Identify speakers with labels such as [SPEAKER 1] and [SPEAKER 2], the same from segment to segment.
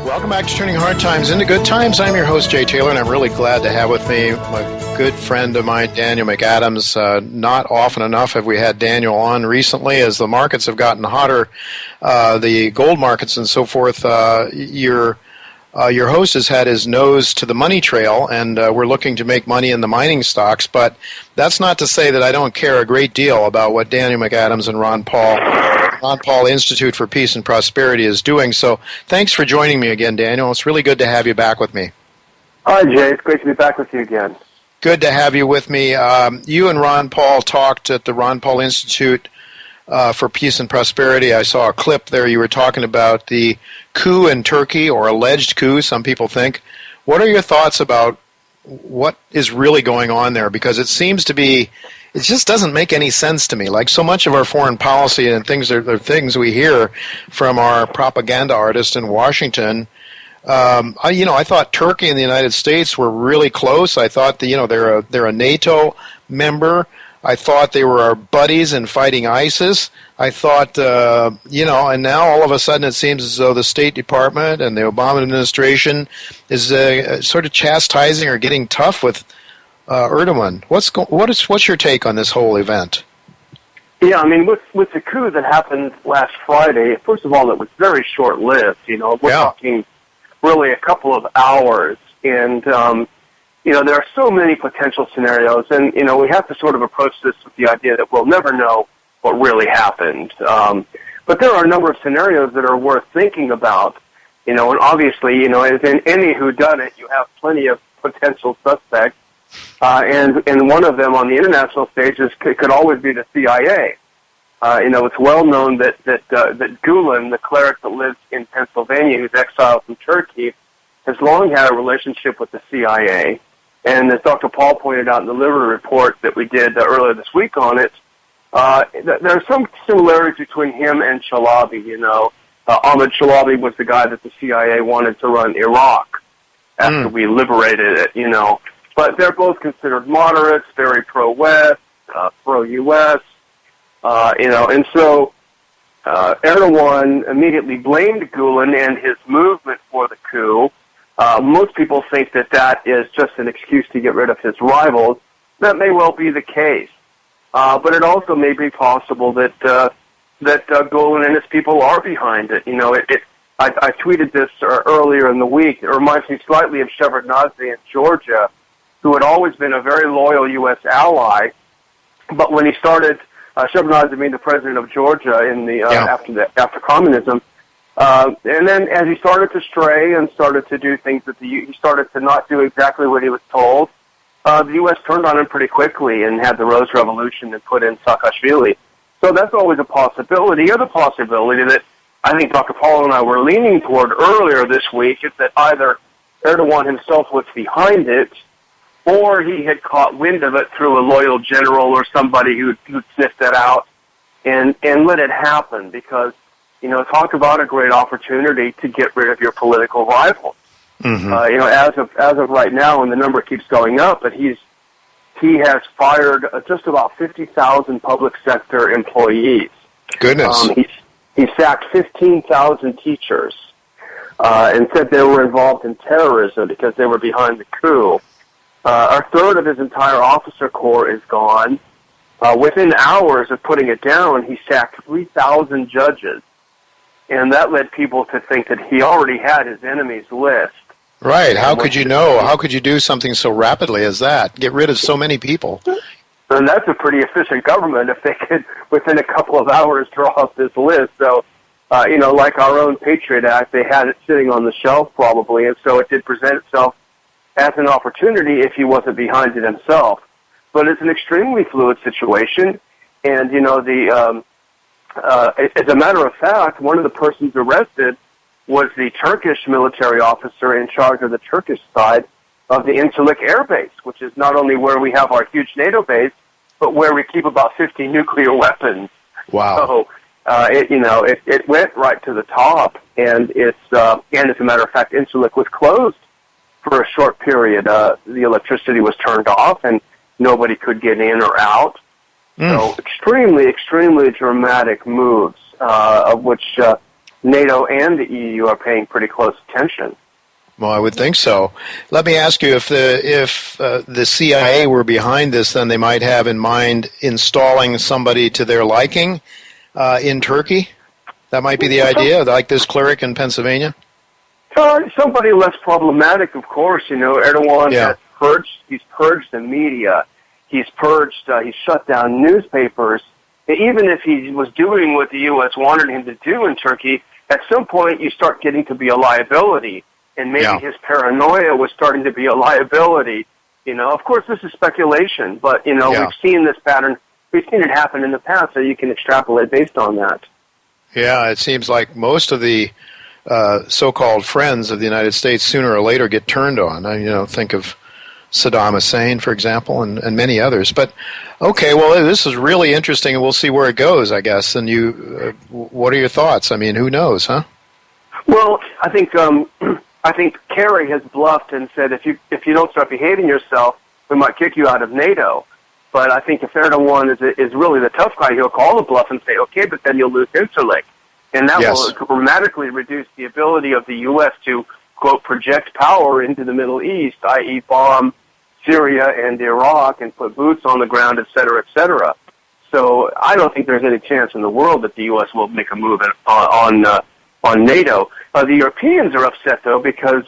[SPEAKER 1] Welcome back to Turning Hard Times into Good Times. I'm your host, Jay Taylor, and I'm really glad to have with me a good friend of mine, Daniel McAdams. Not often enough have we had Daniel on recently as the markets have gotten hotter, the gold markets and so forth. Your host has had his nose to the money trail, and we're looking to make money in the mining stocks, but that's not to say that I don't care a great deal about what Daniel McAdams and Ron Paul Institute for Peace and Prosperity is doing. So thanks for joining me again, Daniel. It's really good to have you back with me.
[SPEAKER 2] Hi, Jay. It's great to be back with you again.
[SPEAKER 1] Good to have you with me. You and Ron Paul talked at the Ron Paul Institute for Peace and Prosperity. I saw a clip there. You were talking about the coup in Turkey, or alleged coup, some people think. What are your thoughts about what is really going on there? Because it seems to be, it just doesn't make any sense to me. Like so much of our foreign policy and things are things we hear from our propaganda artists in Washington. I thought Turkey and the United States were really close. I thought they're a NATO member. I thought they were our buddies in fighting ISIS. I thought, and now all of a sudden it seems as though the State Department and the Obama administration is sort of chastising or getting tough with Erdogan. What's your take on this whole event?
[SPEAKER 2] Yeah, I mean, with the coup that happened last Friday, first of all, it was very short-lived. We're talking really a couple of hours, and there are so many potential scenarios, and we have to sort of approach this with the idea that we'll never know what really happened. But there are a number of scenarios that are worth thinking about. And obviously, as in any whodunit, you have plenty of potential suspects. And one of them on the international stage could always be the CIA. It's well known that Gulen, the cleric that lives in Pennsylvania, who's exiled from Turkey, has long had a relationship with the CIA. And as Dr. Paul pointed out in the Liberty Report that we did earlier this week on it, there are some similarities between him and Chalabi. Ahmed Chalabi was the guy that the CIA wanted to run Iraq after we liberated it, But they're both considered moderates, very pro-West, pro-U.S., and so Erdogan immediately blamed Gulen and his movement for the coup. Most people think that is just an excuse to get rid of his rivals. That may well be the case. But it also may be possible that Gulen and his people are behind it. I tweeted this earlier in the week. It reminds me slightly of Shevardnadze in Georgia, who had always been a very loyal U.S. ally, but when he started, Shevardnadze being the president of Georgia in the after communism, and then as he started to stray and started to do things he started to not do exactly what he was told, the U.S. turned on him pretty quickly and had the Rose Revolution and put in Saakashvili. So that's always a possibility. The other possibility that I think Dr. Paul and I were leaning toward earlier this week is that either Erdogan himself was behind it, or he had caught wind of it through a loyal general or somebody who'd sniffed it out and let it happen. Because, talk about a great opportunity to get rid of your political rivals. Mm-hmm. As of right now, and the number keeps going up, but he has fired just about 50,000 public sector employees.
[SPEAKER 1] Goodness.
[SPEAKER 2] He sacked 15,000 teachers and said they were involved in terrorism because they were behind the coup. A third of his entire officer corps is gone. Within hours of putting it down, he sacked 3,000 judges. And that led people to think that he already had his enemies list.
[SPEAKER 1] Right. How could you know? How could you do something so rapidly as that? Get rid of so many people.
[SPEAKER 2] And that's a pretty efficient government if they could, within a couple of hours, draw up this list. So, like our own Patriot Act, they had it sitting on the shelf probably, and so it did present itself as an opportunity if he wasn't behind it himself. But it's an extremely fluid situation, and, as a matter of fact, one of the persons arrested was the Turkish military officer in charge of the Turkish side of the Incirlik Air Base, which is not only where we have our huge NATO base, but where we keep about 50 nuclear weapons.
[SPEAKER 1] Wow.
[SPEAKER 2] So, it went right to the top, and and as a matter of fact, Incirlik was closed for a short period. The electricity was turned off, and nobody could get in or out. So extremely, extremely dramatic moves, of which NATO and the EU are paying pretty close attention.
[SPEAKER 1] Well, I would think so. Let me ask you, if the CIA were behind this, then they might have in mind installing somebody to their liking in Turkey? That might be the idea, like this cleric in Pennsylvania?
[SPEAKER 2] Somebody less problematic, of course. Erdogan has he's purged the media. He's shut down newspapers. Even if he was doing what the U.S. wanted him to do in Turkey, at some point you start getting to be a liability. And maybe his paranoia was starting to be a liability. Of course, this is speculation, but, we've seen this pattern. We've seen it happen in the past, so you can extrapolate based on that.
[SPEAKER 1] Yeah, it seems like most of the so-called friends of the United States sooner or later get turned on. Think of Saddam Hussein, for example, and many others. But, okay, well, this is really interesting, and we'll see where it goes, I guess. And what are your thoughts? I mean, who knows, huh?
[SPEAKER 2] Well, I think Kerry has bluffed and said, if you don't start behaving yourself, we might kick you out of NATO. But I think if Erdogan is really the tough guy, he'll call the bluff and say, okay, but then you'll lose Incirlik. And that will dramatically reduce the ability of the U.S. to, quote, project power into the Middle East, i.e. bomb Syria and Iraq and put boots on the ground, et cetera, et cetera. So I don't think there's any chance in the world that the U.S. will make a move on NATO. The Europeans are upset, though, because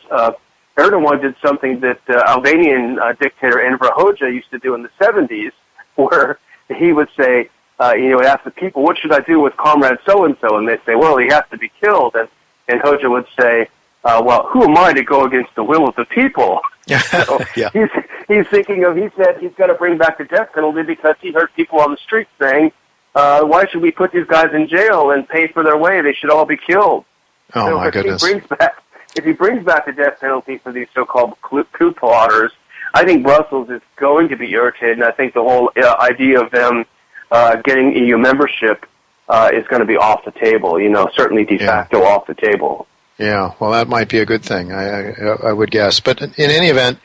[SPEAKER 2] Erdogan did something that Albanian dictator Enver Hoxha used to do in the 70s, where he would say, would ask the people, what should I do with comrade so-and-so? And they'd say, well, he has to be killed. And Hoxha would say, well, who am I to go against the will of the people? So he's thinking of, he said he's got to bring back the death penalty because he heard people on the street saying, why should we put these guys in jail and pay for their way? They should all be killed.
[SPEAKER 1] Oh,
[SPEAKER 2] so
[SPEAKER 1] my goodness.
[SPEAKER 2] If he brings back the death penalty for these so-called coup plotters, I think Brussels is going to be irritated, and I think the whole idea of them getting EU membership is going to be off the table, certainly de facto off the table.
[SPEAKER 1] Yeah, well, that might be a good thing, I would guess. But in any event,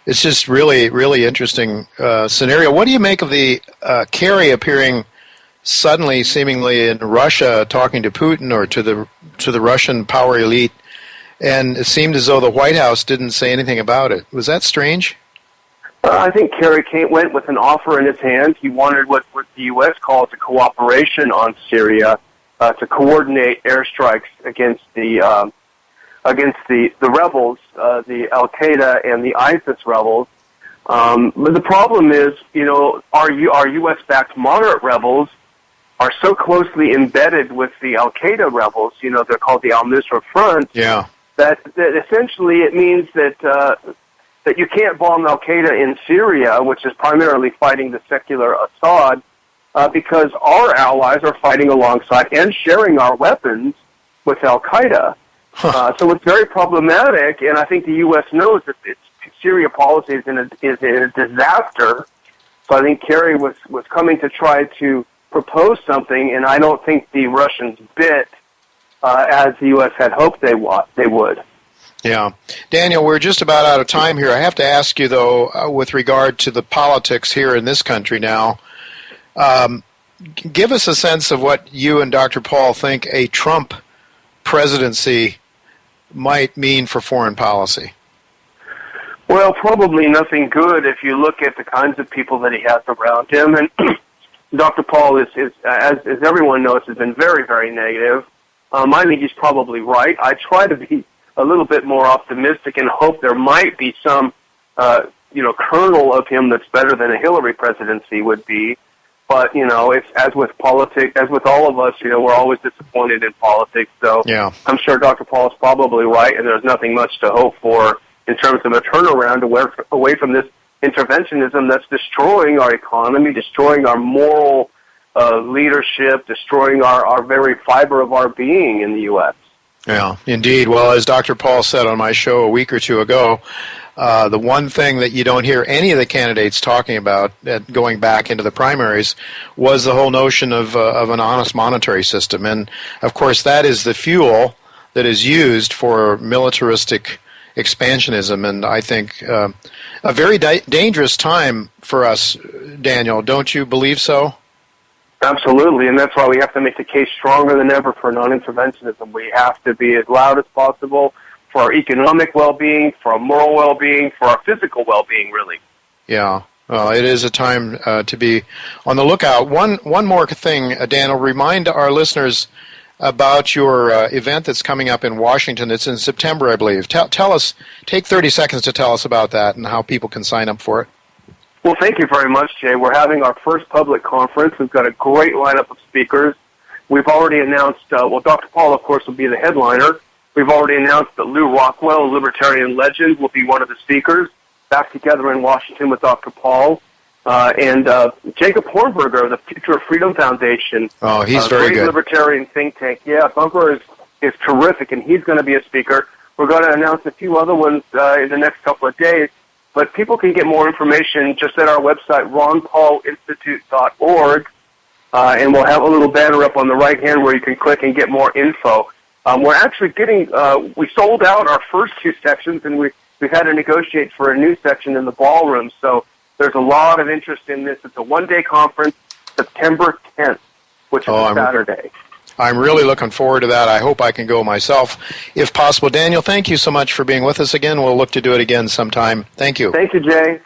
[SPEAKER 1] it's just really, really interesting scenario. What do you make of the Kerry appearing suddenly, seemingly in Russia, talking to Putin or to the Russian power elite, and it seemed as though the White House didn't say anything about it? Was that strange?
[SPEAKER 2] I think Kerry went with an offer in his hand. He wanted what the U.S. calls a cooperation on Syria to coordinate airstrikes against the rebels, the Al Qaeda and the ISIS rebels. But the problem is, our U.S.-backed moderate rebels are so closely embedded with the Al Qaeda rebels. They're called the Al Nusra Front.
[SPEAKER 1] Yeah.
[SPEAKER 2] That essentially it means that you can't bomb Al Qaeda in Syria, which is primarily fighting the secular Assad, because our allies are fighting alongside and sharing our weapons with Al Qaeda. So it's very problematic, and I think the U.S. knows that its Syria policy is in a disaster. So I think Kerry was coming to try to propose something, and I don't think the Russians bit as the U.S. had hoped they would.
[SPEAKER 1] Yeah. Daniel, we're just about out of time here. I have to ask you, though, with regard to the politics here in this country now, give us a sense of what you and Dr. Paul think a Trump presidency might mean for foreign policy.
[SPEAKER 2] Well, probably nothing good if you look at the kinds of people that he has around him. And Dr. Paul, as everyone knows, has been very, very negative. I think he's probably right. I try to be a little bit more optimistic and hope there might be some, kernel of him that's better than a Hillary presidency would be. But, it's as with politics, as with all of us, we're always disappointed in politics. So I'm sure Dr. Paul is probably right, and there's nothing much to hope for in terms of a turnaround away from this interventionism that's destroying our economy, destroying our moral leadership, destroying our very fiber of our being in the U.S.
[SPEAKER 1] Yeah, indeed. Well, as Dr. Paul said on my show a week or two ago, the one thing that you don't hear any of the candidates talking about going back into the primaries was the whole notion of an honest monetary system. And, of course, that is the fuel that is used for militaristic expansionism, and I think a very dangerous time for us, Daniel. Don't you believe so?
[SPEAKER 2] Absolutely, and that's why we have to make the case stronger than ever for non-interventionism. We have to be as loud as possible for our economic well-being, for our moral well-being, for our physical well-being, really.
[SPEAKER 1] Yeah. Well, it is a time to be on the lookout. One more thing, Daniel, remind our listeners about your event that's coming up in Washington. It's in September, I believe. Tell us, take 30 seconds to tell us about that and how people can sign up for it.
[SPEAKER 2] Well, thank you very much, Jay. We're having our first public conference. We've got a great lineup of speakers. We've already announced, Dr. Paul, of course, will be the headliner. We've already announced that Lew Rockwell, a libertarian legend, will be one of the speakers, back together in Washington with Dr. Paul. And Jacob Hornberger of the Future of Freedom Foundation.
[SPEAKER 1] Oh, he's very
[SPEAKER 2] great
[SPEAKER 1] good.
[SPEAKER 2] Libertarian think tank. Yeah, Bumper is terrific, and he's going to be a speaker. We're going to announce a few other ones in the next couple of days. But people can get more information just at our website, ronpaulinstitute.org, and we'll have a little banner up on the right hand where you can click and get more info. We're actually getting, we sold out our first two sections, and we've had to negotiate for a new section in the ballroom. So there's a lot of interest in this. It's a one-day conference, September 10th, which is a Saturday.
[SPEAKER 1] I'm really looking forward to that. I hope I can go myself, if possible. Daniel, thank you so much for being with us again. We'll look to do it again sometime. Thank you.
[SPEAKER 2] Thank you, Jay.